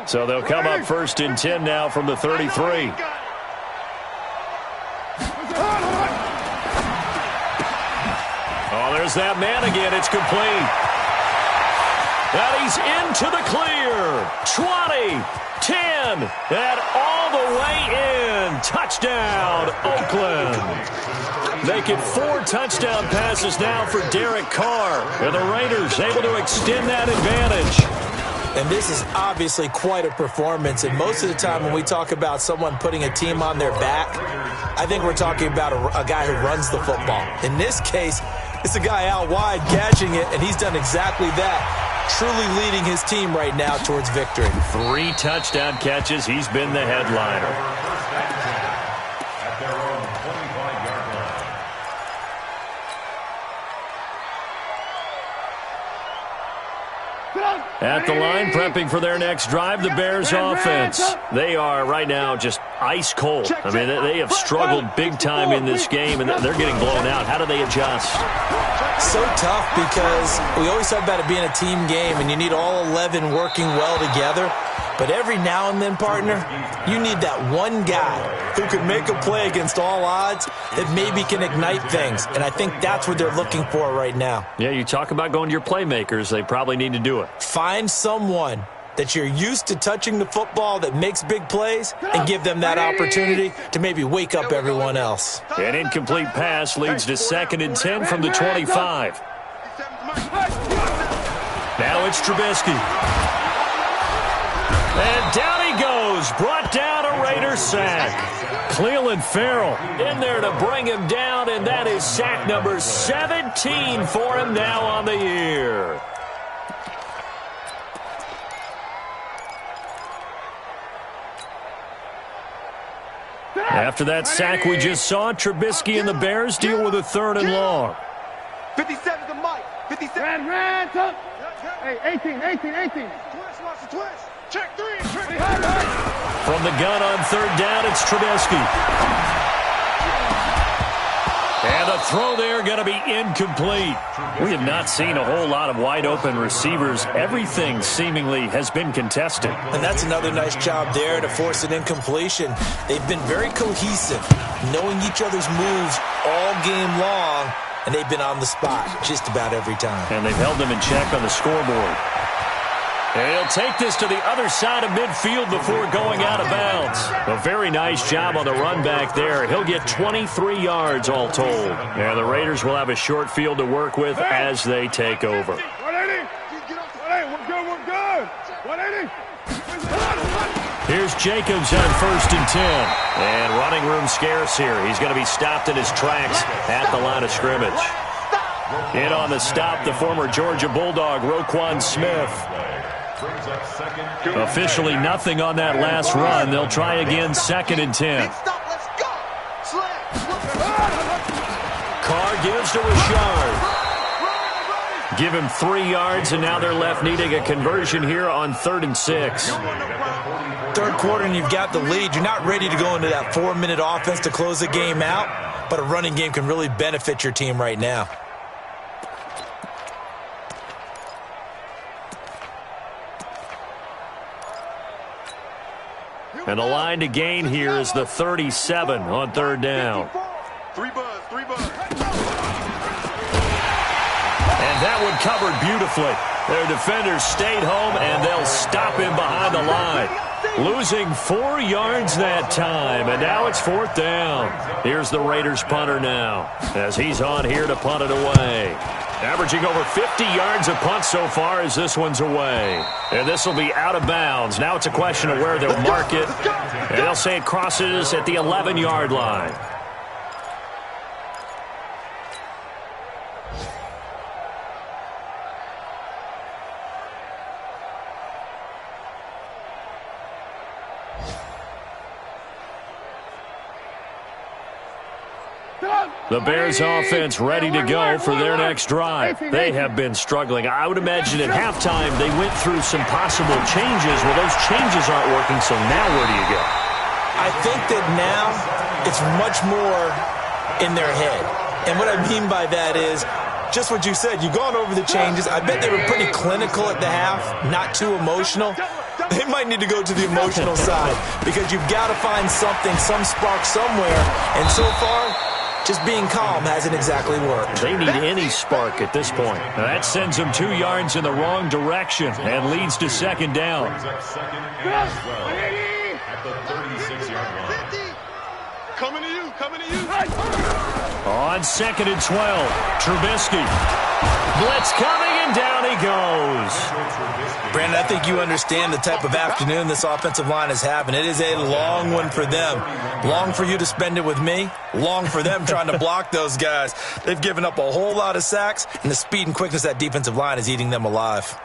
S3: So they'll come up 1st and 10 now from the 33. Oh, there's that man again. It's complete. And he's into the clear. 20, 10, and all the way in. Touchdown, Oakland. Make it 4 touchdown passes now for Derek Carr. And the Raiders able to extend that advantage.
S6: And this is obviously quite a performance. And most of the time when we talk about someone putting a team on their back, I think we're talking about a guy who runs the football. In this case, it's a guy out wide catching it, and he's done exactly that, truly leading his team right now towards victory.
S3: 3 touchdown catches. He's been the headliner.
S5: At their own 25-yard line.
S3: At the line, prepping for their next drive, the Bears offense. They are right now just ice cold. I mean, they have struggled big time in this game, and they're getting blown out. How do they adjust?
S6: So tough because we always talk about it being a team game, and you need all 11 working well together. But every now and then, partner, you need that one guy who can make a play against all odds that maybe can ignite things. And I think that's what they're looking for right now.
S3: Yeah, you talk about going to your playmakers. They probably need to do it.
S6: Find someone that you're used to touching the football that makes big plays and give them that opportunity to maybe wake up everyone else.
S3: An incomplete pass leads to 2nd and 10 from the 25. Now it's Trubisky. And down he goes, brought down a Raider sack. Cleveland Farrell in there to bring him down, and that is sack number 17 for him now on the year. After that sack we just saw, Trubisky and the Bears deal with a 3rd and long.
S4: 57 to Mike. 57. Ran, tuck. Hey, 18. Twist, watch the twist. Check 3.
S3: From the gun on 3rd down, it's Trubisky. And the throw there going to be incomplete. We have not seen a whole lot of wide-open receivers. Everything seemingly has been contested.
S6: And that's another nice job there to force an incompletion. They've been very cohesive, knowing each other's moves all game long, and they've been on the spot just about every time.
S3: And they've held them in check on the scoreboard. And he'll take this to the other side of midfield before going out of bounds. A very nice job on the run back there. He'll get 23 yards all told. And the Raiders will have a short field to work with as they take over.
S4: 180. We're good. 180.
S3: Here's Jacobs on 1st and 10. And running room scarce here. He's going to be stopped in his tracks at the line of scrimmage. In on the stop, the former Georgia Bulldog, Roquan Smith. Officially nothing on that last run. They'll try again, 2nd and 10. Carr gives to Richard. Give him 3 yards, and now they're left needing a conversion here on 3rd and 6.
S6: 3rd quarter, and you've got the lead. You're not ready to go into that 4-minute offense to close the game out, but a running game can really benefit your team right now.
S3: And the line to gain here is the 37 on 3rd down.
S4: 3 buzz.
S3: And that one covered beautifully. Their defenders stayed home, and they'll stop him behind the line. Losing 4 yards that time, and now it's 4th down. Here's the Raiders punter now, as he's on here to punt it away. Averaging over 50 yards a punt so far as this one's away. And this will be out of bounds. Now it's a question of where they'll mark it, and they'll say it crosses at the 11-yard line. The Bears offense ready to go for their next drive. They have been struggling. I would imagine at halftime they went through some possible changes. Well, those changes aren't working, so now where do you go?
S6: I think that now it's much more in their head. And what I mean by that is just what you said. You've gone over the changes. I bet they were pretty clinical at the half, not too emotional. They might need to go to the emotional side because you've got to find something, some spark somewhere. And so far, just being calm hasn't exactly worked.
S3: They need any spark at this point. Now that sends them 2 yards in the wrong direction and leads to 2nd down.
S5: At the 36-yard line.
S4: Coming to you, coming to you.
S3: On 2nd and 12, Trubisky. Blitz coming, and down he goes.
S6: Brandon, I think you understand the type of afternoon this offensive line is having. It is a long one for them. Long for you to spend it with me. Long for them trying to block those guys. They've given up a whole lot of sacks, and the speed and quickness of that defensive line is eating them alive.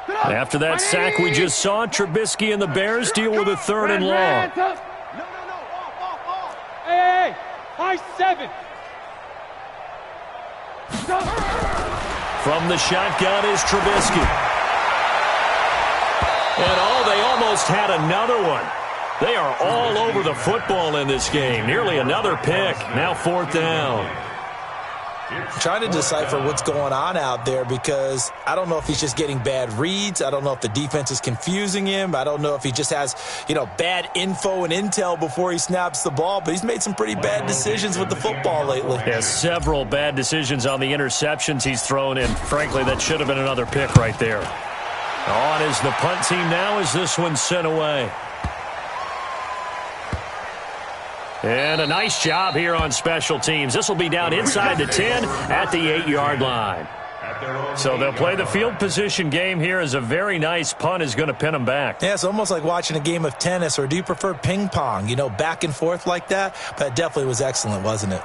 S3: After that sack we just saw, Trubisky and the Bears deal with a 3rd and long.
S4: No, off. Hey, high 7.
S3: From the shotgun is Trubisky. And they almost had another one. They are all over the football in this game. Nearly another pick. Now 4th down.
S6: I'm trying to decipher what's going on out there because I don't know if he's just getting bad reads. I don't know if the defense is confusing him. I don't know if he just has, bad info and intel before he snaps the ball. But he's made some pretty bad decisions with the football lately.
S3: Yeah, several bad decisions on the interceptions he's thrown in. Frankly, that should have been another pick right there. On is the punt team now as this one's sent away. And a nice job here on special teams. This will be down inside the 10 at the 8-yard line. So they'll play the field position game here as a very nice punt is going to pin them back.
S6: Yeah, it's almost like watching a game of tennis, or do you prefer ping pong? Back and forth like that? But it definitely was excellent, wasn't it?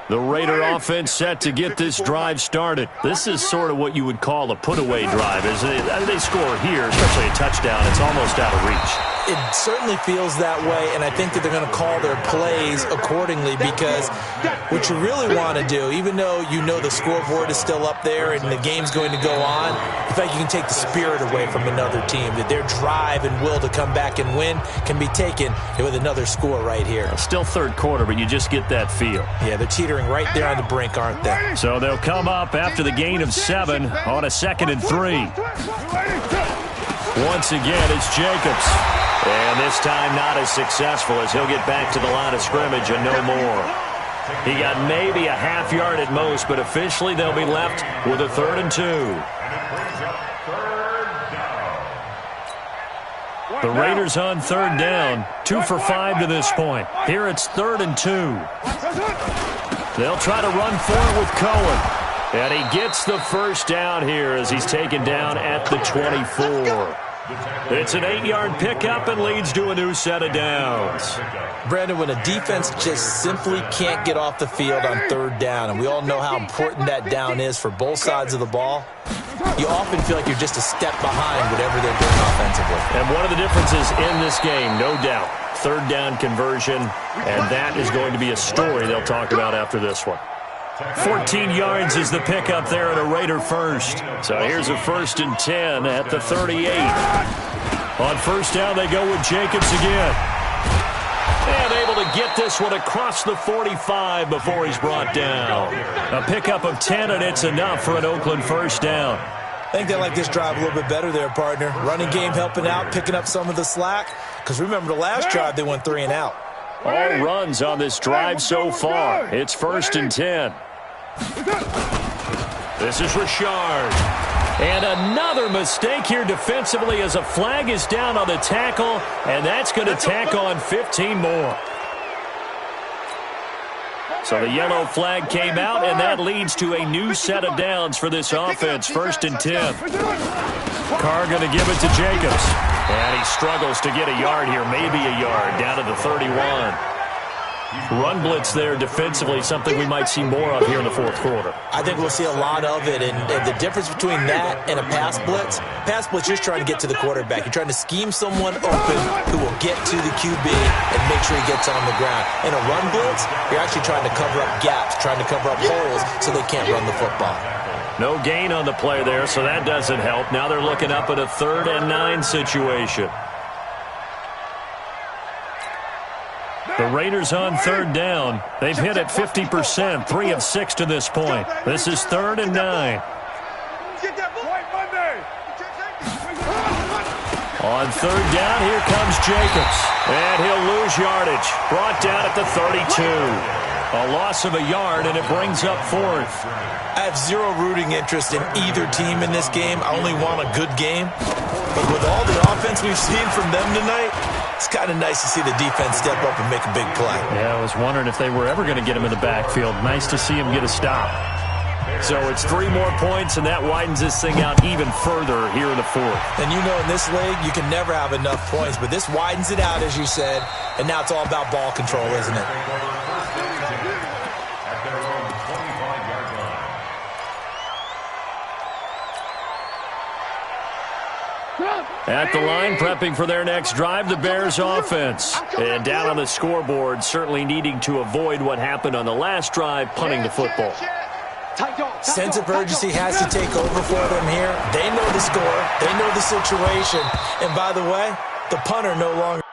S3: The Raider offense set to get this drive started. This is sort of what you would call a put-away drive. As they score here, especially a touchdown, it's almost out of reach.
S6: It certainly feels that way, and I think that they're going to call their plays accordingly because what you really want to do, even though the scoreboard is still up there and the game's going to go on, in fact, you can take the spirit away from another team, that their drive and will to come back and win can be taken with another score right here.
S3: Still 3rd quarter, but you just get that feel.
S6: Yeah, they're teetering right there on the brink, aren't they?
S3: So they'll come up after the gain of 7 on a 2nd and 3. Once again, it's Jacobs. And this time not as successful as he'll get back to the line of scrimmage and no more. He got maybe a half yard at most, but officially they'll be left with a 3rd and 2. The Raiders on 3rd down, 2 for 5 to this point. Here it's 3rd and 2. They'll try to run for it with Cohen. And he gets the first down here as he's taken down at the 24. It's an 8-yard pickup and leads to a new set of downs.
S6: Brandon, when a defense just simply can't get off the field on 3rd down, and we all know how important that down is for both sides of the ball, you often feel like you're just a step behind whatever they're doing offensively.
S3: And one of the differences in this game, no doubt, 3rd down conversion, and that is going to be a story they'll talk about after this one. 14 yards is the pickup there, and a Raider first. So here's a 1st and 10 at the 38. On first down, they go with Jacobs again. And able to get this one across the 45 before he's brought down. A pickup of 10, and it's enough for an Oakland first down.
S6: I think they like this drive a little bit better there, partner. Running game helping out, picking up some of the slack. Because remember, the last drive, they went 3 and out.
S3: All runs on this drive so far. It's first and 10. This is Richard. And another mistake here defensively as a flag is down on the tackle, and that's going to tack on 15 more. So the yellow flag came out, and that leads to a new set of downs for this offense. First and 10. Carr going to give it to Jacobs. And he struggles to get a yard here, maybe a yard, down to the 31. Run blitz there defensively, something we might see more of here in the fourth quarter.
S6: I think we'll see a lot of it, and the difference between that and a pass blitz, you're just trying to get to the quarterback. You're trying to scheme someone open who will get to the QB and make sure he gets on the ground. In a run blitz, you're actually trying to cover up gaps, trying to cover up holes so they can't run the football.
S3: No gain on the play there, so that doesn't help. Now they're looking up at a 3rd and 9 situation. The Raiders on 3rd down. They've hit at 50%, 3 of 6 to this point. This is 3rd and 9. On 3rd down, here comes Jacobs. And he'll lose yardage. Brought down at the 32. A loss of a yard, and it brings up 4th.
S6: I have zero rooting interest in either team in this game. I only want a good game. But with all the offense we've seen from them tonight, it's kind of nice to see the defense step up and make a big play.
S3: Yeah, I was wondering if they were ever going to get him in the backfield. Nice to see him get a stop. So it's 3 more points, and that widens this thing out even further here in the 4th.
S6: And you know, in this league, you can never have enough points, but this widens it out, as you said, and now it's all about ball control, isn't it?
S3: At the line, prepping for their next drive, the Bears offense. And down on the scoreboard, certainly needing to avoid what happened on the last drive, punting the football.
S6: Sense of urgency has to take over for them here. They know the score. They know the situation. And by the way, the punter no longer.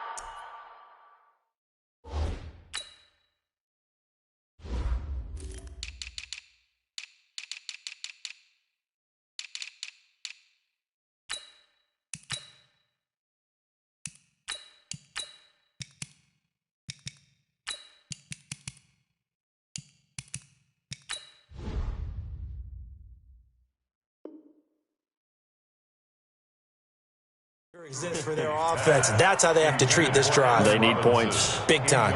S6: Exists for their offense. That's how they have to treat this drive.
S3: They need points.
S6: Big time.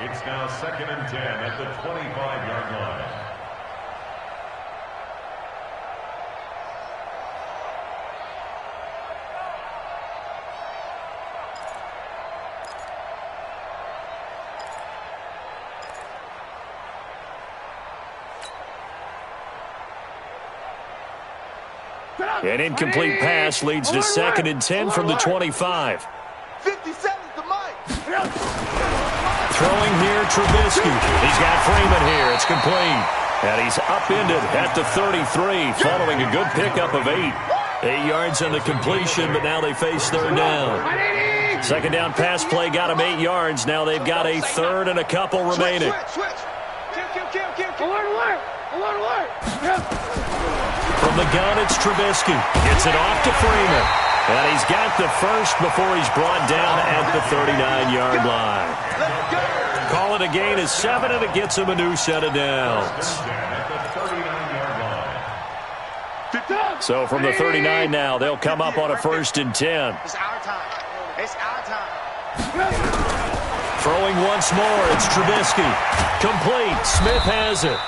S5: It's now 2nd and 10 at the 25-yard line.
S3: An incomplete pass leads to 2nd and 10 from the 25.
S4: 57's the mic.
S3: Throwing here, Trubisky. He's got Freeman here. It's complete. And he's upended at the 33, following a good pickup of 8. 8 yards on the completion, but now they face 3rd down. 2nd down pass play got him 8 yards. Now they've got a 3rd and a couple remaining. From the gun, it's Trubisky. Gets it off to Freeman. And he's got the first before he's brought down at the 39-yard line. Call it a gain of 7, and it gets him a new set of downs. So from the 39 now, they'll come up on a 1st and 10.
S4: It's our time. It's our time.
S3: Throwing once more, it's Trubisky. Complete. Smith has it.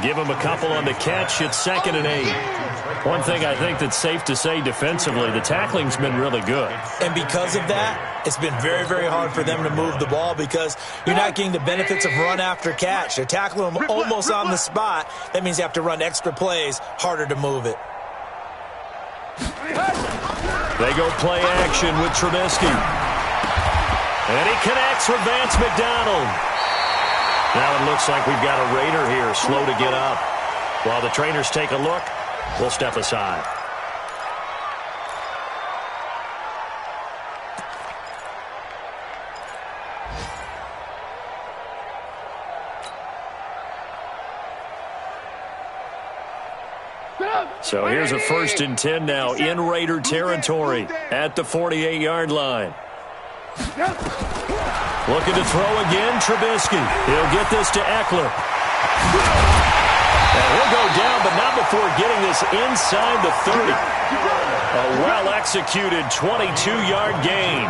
S3: Give him a couple on the catch. It's 2nd and 8. One thing I think that's safe to say defensively, the tackling's been really good.
S6: And because of that, it's been very, very hard for them to move the ball because you're not getting the benefits of run after catch. They're tackling them almost on the spot. That means you have to run extra plays, harder to move it.
S3: They go play action with Trubisky. And he connects with Vance McDonald. Now it looks like we've got a Raider here, slow to get up. While the trainers take a look, we'll step aside. So here's a 1st and 10 now in Raider territory at the 48-yard line. Looking to throw again, Trubisky. He'll get this to Eckler. And he'll go down, but not before getting this inside the 30. A well-executed 22-yard gain.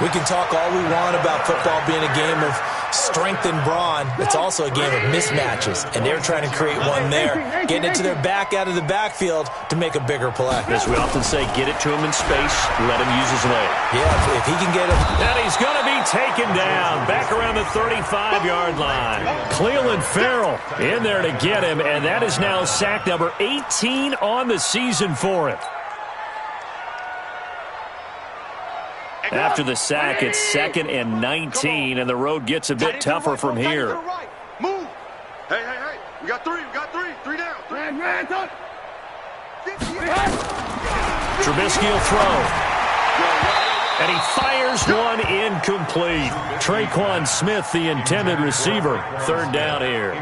S6: We can talk all we want about football being a game of strength and brawn. It's also a game of mismatches, and they're trying to create one there, getting it to their back out of the backfield to make a bigger play.
S3: As we often say, get it to him in space, let him use his leg.
S6: Yeah, if he can get him.
S3: And he's going to be taken down back around the 35-yard line. Cleveland Farrell in there to get him, and that is now sack number 18 on the season for him. After the sack, it's 2nd and 19, and the road gets a bit tougher from here.
S4: Move. Hey. We got three. Three down.
S3: Trubisky will throw. And he fires one incomplete. Traquan Smith, the intended receiver. 3rd down here.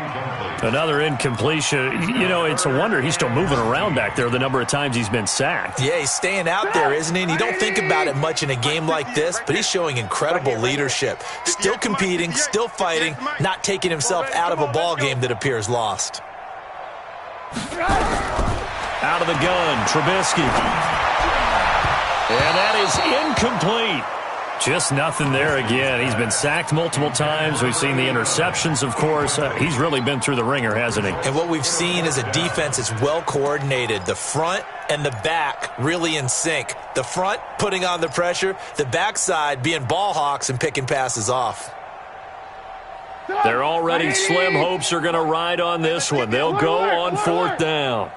S3: Another incompletion. You know, it's a wonder he's still moving around back there the number of times he's been sacked.
S6: Yeah, he's staying out there, isn't he? And you don't think about it much in a game like this, but he's showing incredible leadership. Still competing, still fighting, not taking himself out of a ball game that appears lost.
S3: Out of the gun, Trubisky. And that is incomplete. Just nothing there again. He's been sacked multiple times. We've seen the interceptions, of course. He's really been through the ringer, hasn't he?
S6: And what we've seen is a defense that's well coordinated. The front and the back really in sync. The front putting on the pressure. The backside being ball hawks and picking passes off.
S3: Their already slim hopes are going to ride on this one. They'll go on 4th down.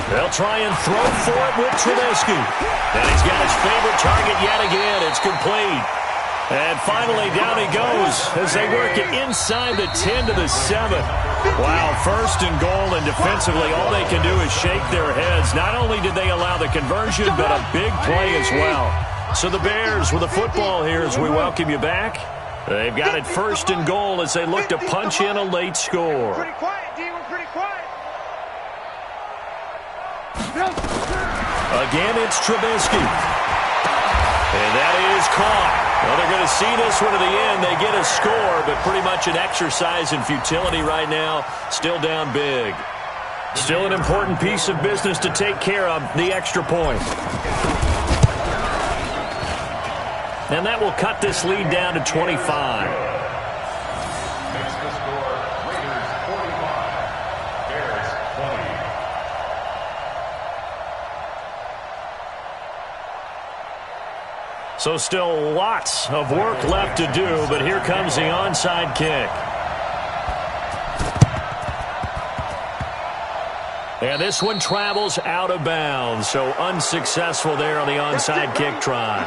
S3: They'll try and throw for it with Trubisky. And he's got his favorite target yet again. It's complete. And finally, down he goes as they work it inside the 10 to the 7. Wow, 1st and goal, and defensively, all they can do is shake their heads. Not only did they allow the conversion, but a big play as well. So the Bears with the football here as we welcome you back. They've got it 1st and goal as they look to punch in a late score.
S4: Pretty quiet, D. We're pretty quiet.
S3: Again, it's Trubisky. And that is caught. Well, they're going to see this one to the end. They get a score, but pretty much an exercise in futility right now. Still down big. Still an important piece of business to take care of, the extra point. And that will cut this lead down to 25.
S5: Makes the score Raiders 45, Bears 20.
S3: So still lots of work left to do, but here comes the onside kick. And this one travels out of bounds, so unsuccessful there on the onside kick try.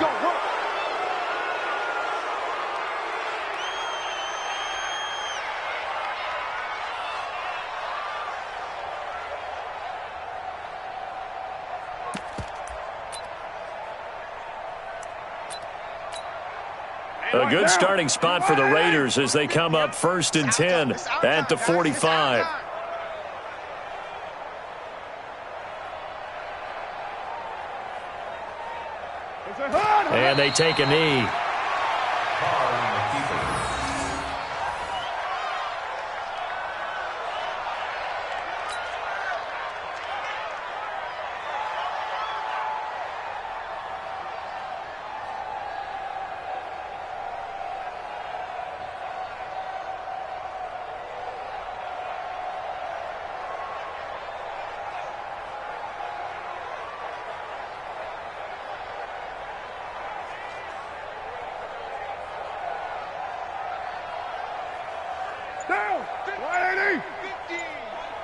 S3: A good starting spot for the Raiders as they come up 1st and 10 at the 45. And they take a knee.
S4: Down! 180!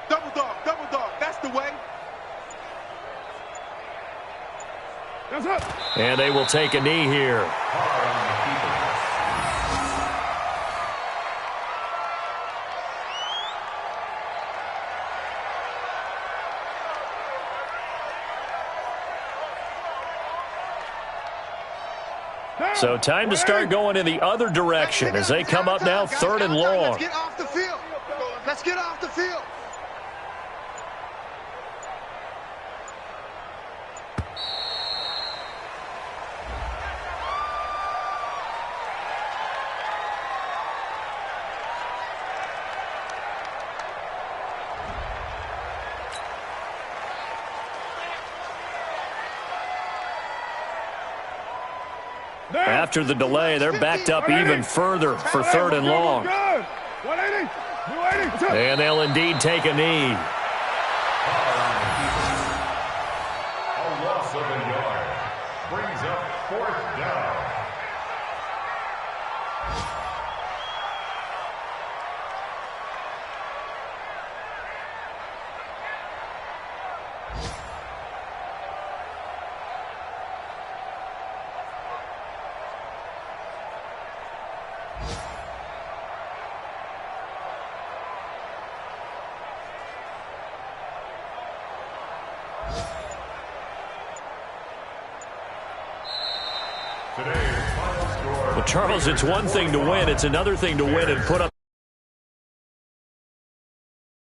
S4: Double dog, that's the way. That's up.
S3: And they will take a knee here. So time to start going in the other direction as they come up now 3rd and long.
S4: Let's get off the field. Let's get off the field.
S3: After the delay, they're backed up even further for 3rd and long. And they'll indeed take a knee.
S5: A loss of a yard brings up 4th down.
S3: Well, Charles, it's one thing to win. It's another thing to win and put up